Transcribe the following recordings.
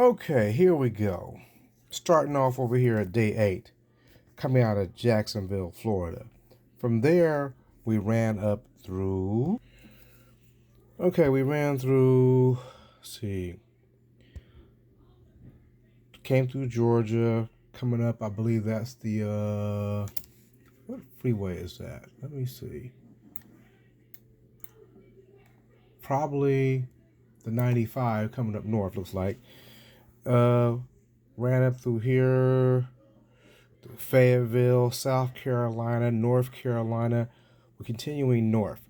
Okay, here we go. Starting off over here at day 8, coming out of Jacksonville, Florida. From there, we ran up through... Okay, we ran through... Let's see. Came through Georgia. Coming up, I believe that's the... What freeway is that? Let me see. Probably the 95 coming up north, looks like. Ran up through here, through Fayetteville, South Carolina, North Carolina. We're continuing north.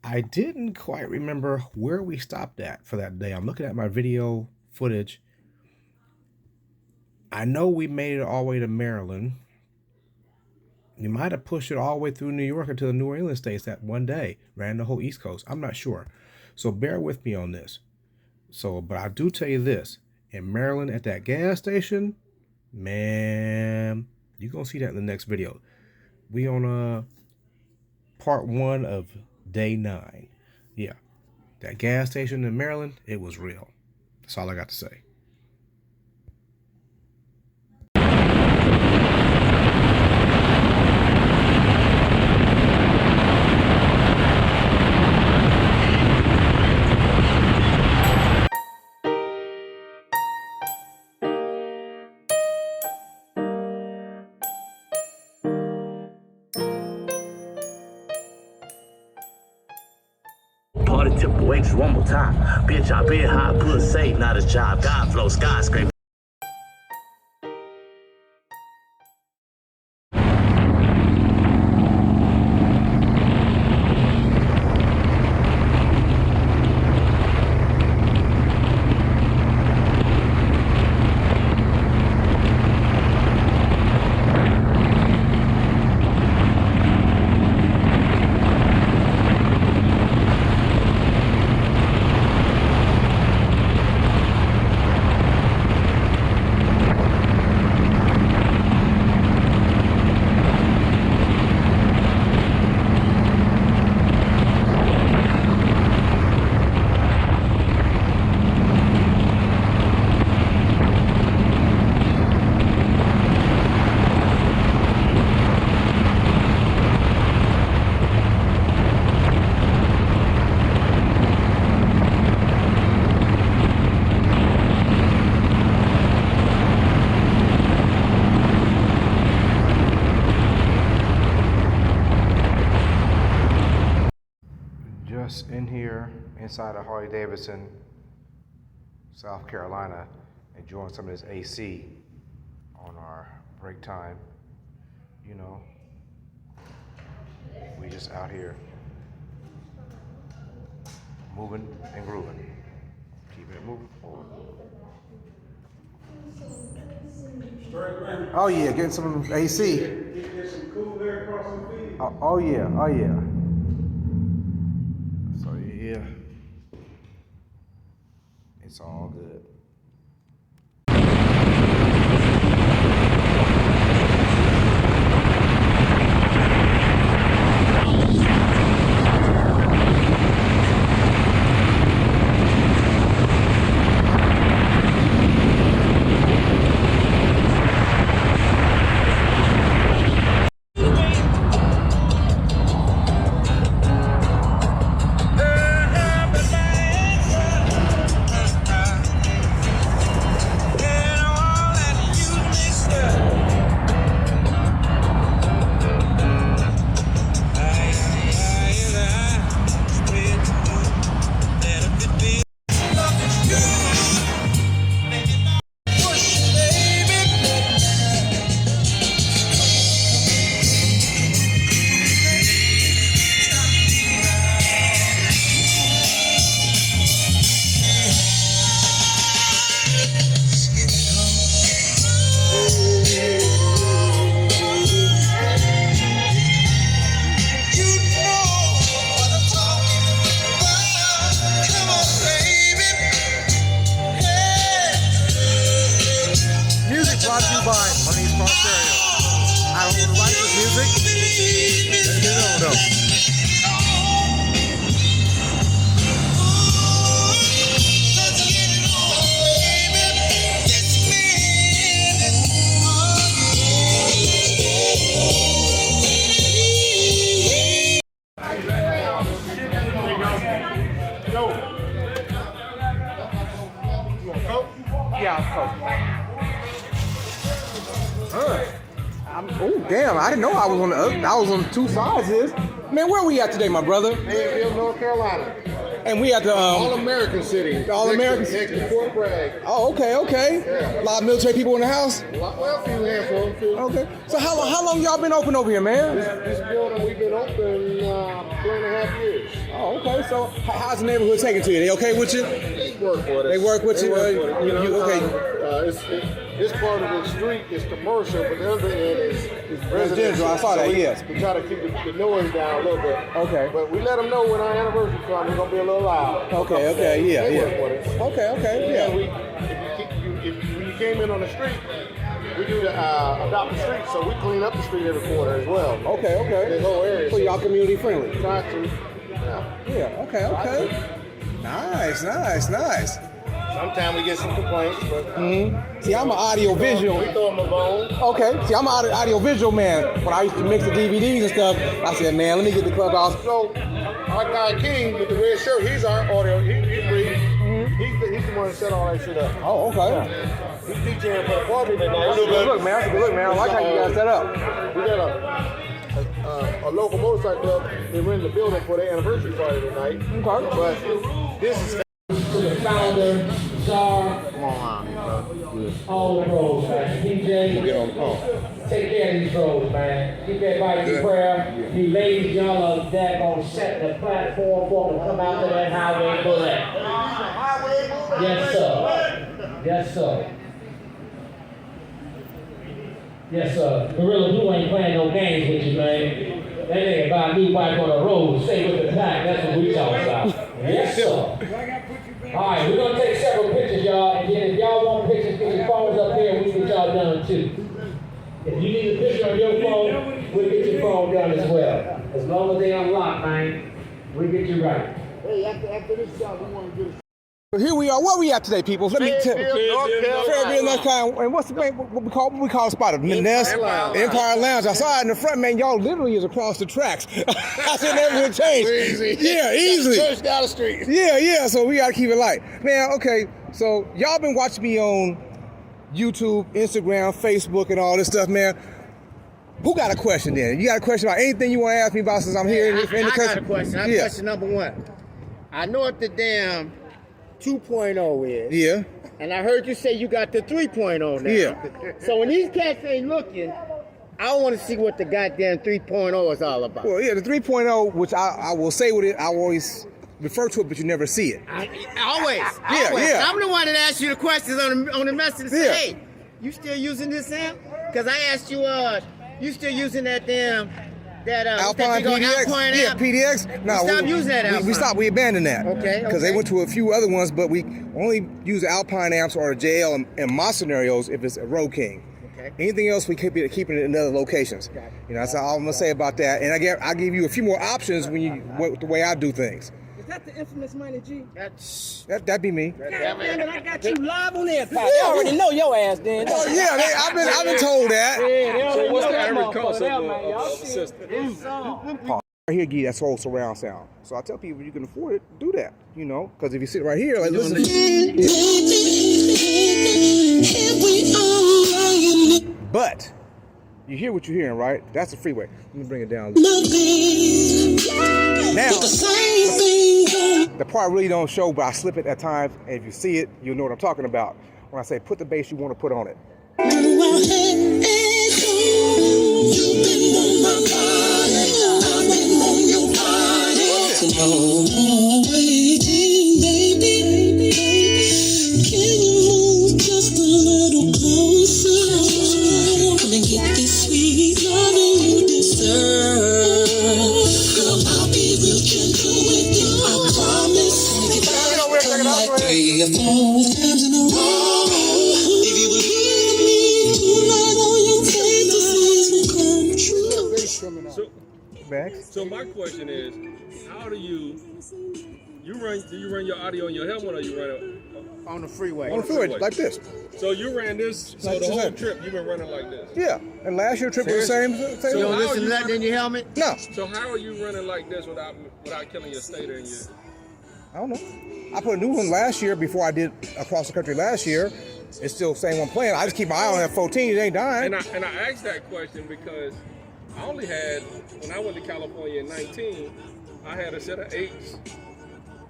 I didn't quite remember where we stopped at for that day. I'm looking at my video footage. I know we made it all the way to Maryland. You might have pushed it all the way through New York into the New Orleans states that one day. Ran the whole East Coast. I'm not sure. So bear with me on this. But I do tell you this. In Maryland at that gas station, man, you're going to see that in the next video. We on part 1 of day 9. Yeah, that gas station in Maryland, it was real. That's all I got to say. Party temple X one more time. Bitch, I been high, put safe, not a job. God flow, skyscraper. Just in here, inside of Harley-Davidson, South Carolina, enjoying some of this AC on our break time. You know, we just out here moving and grooving. Keeping it moving forward. Oh yeah, getting some AC. Get some cool air across the field. Oh yeah, oh yeah. So yeah, it's all good. I don't want to write the music. Let me know though. Yeah, oh damn! I didn't know I was on the I was on two sides. Of this man, where we at today, my brother? Fayetteville, North Carolina. And we at the All-American city. The All-American next to Fort Bragg. Oh, okay. Yeah. A lot of military people in the house. Well, a few handfuls. Okay. So how long y'all been open over here, man? This building we've been open 3.5 years. Oh, okay. So how's the neighborhood taking to you? They okay with you? They work with us. They work with you. Okay. This part of the street is commercial, but the other end is residential. I saw that. Yes. We try to keep the noise down a little bit. Okay. But we let them know when our anniversary comes, we're gonna be a little loud. Okay. Yeah. They work with us. Okay. Yeah. When you came in on the street, we do the adopt the street, so we clean up the street every quarter as well. Okay. This whole area. So y'all community friendly. Try to. Yeah. Okay. Nice. Sometimes we get some complaints, but See, I'm an audio visual. we throw them a bone. Okay. See, I'm an audio visual man. When I used to mix the DVDs and stuff, I said, man, let me get the clubhouse. So our guy King with the red shirt, he's our audio. He's the one that set all that shit up. Oh, okay. He's DJing for the party tonight. That's a good look, man. I like how you guys set up. We got a local motorcycle club. They rent the building for their anniversary party tonight. Okay. But this is To the founder, czar, come on, all the roads, man. DJ, get on the phone. take care of these roads, man. Keep everybody in prayer. You ladies, y'all are daggone setting the platform for them to come out to that highway bullet. Yes, sir. Yes, sir. Gorilla Blue ain't playing no games with you, man. That ain't about me bike on the road. Stay with the pack. That's what we talking about. Yes, sir. All right, we're gonna take several pictures, y'all, and then if y'all want pictures, get your phones up here, we get y'all done too. If you need a picture on your phone, we'll get your phone done as well. As long as they unlock, man, we'll get you right. Hey, after this shot, we want to get So here we are. Where we at today, people? Let me tell you. Fayetteville, North Carolina. And what's the name? What we call the spot? The Nest? Empire Lounge. I saw it in the front, man. Y'all literally is across the tracks. I said that would change. Easy. Yeah, easily. Church down the street. Yeah. So we gotta keep it light, man. Okay. So y'all been watching me on YouTube, Instagram, Facebook, and all this stuff, man. Who got a question then? You got a question about anything you want to ask me about since I'm here in the country? I got a question. Question number one. I know what the damn 2.0 is. Yeah. And I heard you say you got the 3.0 now. Yeah. So when these cats ain't looking, I want to see what the goddamn 3.0 is all about. Well, yeah, the 3.0, which I will say with it, I always refer to it, but you never see it. Always. Yeah. I'm the one that asked you the questions on the message. Say, Yeah. hey, you still using this amp? Because I asked you, you still using that damn Alpine PDX? Alpine Yeah, amp? PDX? No, We stopped using that Alpine. We stopped, we abandoned that. Okay. Because they went to a few other ones, but we only use Alpine amps or JL in my scenarios if it's a Road King. Okay. Anything else, we keep it in other locations. Got it. You know, that's all I'm going to say about that. And I give you a few more options when the way I do things. Is that the infamous Money G? That'd be me. God damn it, I got you live on air, pal. They already know your ass, then. Oh, yeah, I've been told that. Yeah, they already what's know the that average motherfucker cost there, of man. Y'all a see system? this song. Right here, give you that whole surround sound. So I tell people, you can afford it, do that. You know, because if you sit right here, like listen. But you hear what you're hearing, right? That's the freeway. Let me bring it down. Now, the part really don't show, but I slip it at times. And if you see it, you'll know what I'm talking about. When I say put the bass you want to put on it. So my question is, how do you run your audio on your helmet, or you run it On the freeway. On the freeway, like this. So you ran this, so Like the this. whole trip you've been running like this? Yeah, and last year trip was the same. You So don't how listen are to you nothing in your helmet? No, So how are you running like this without killing your stator and your... I don't know. I put a new one last year before I did across the country last year. It's still the same one playing. I just keep my eye on that 14. It ain't dying. And I asked that question because I only had, when I went to California in 19, I had a set of 8s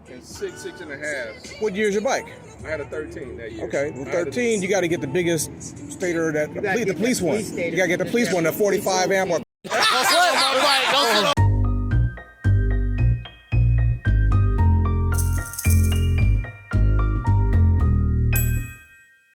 and 6.5. What year's your bike? I had a 13 that year. Okay, with 13, you got to get the biggest stator, the police one. You got to get the police one, the 45 amp or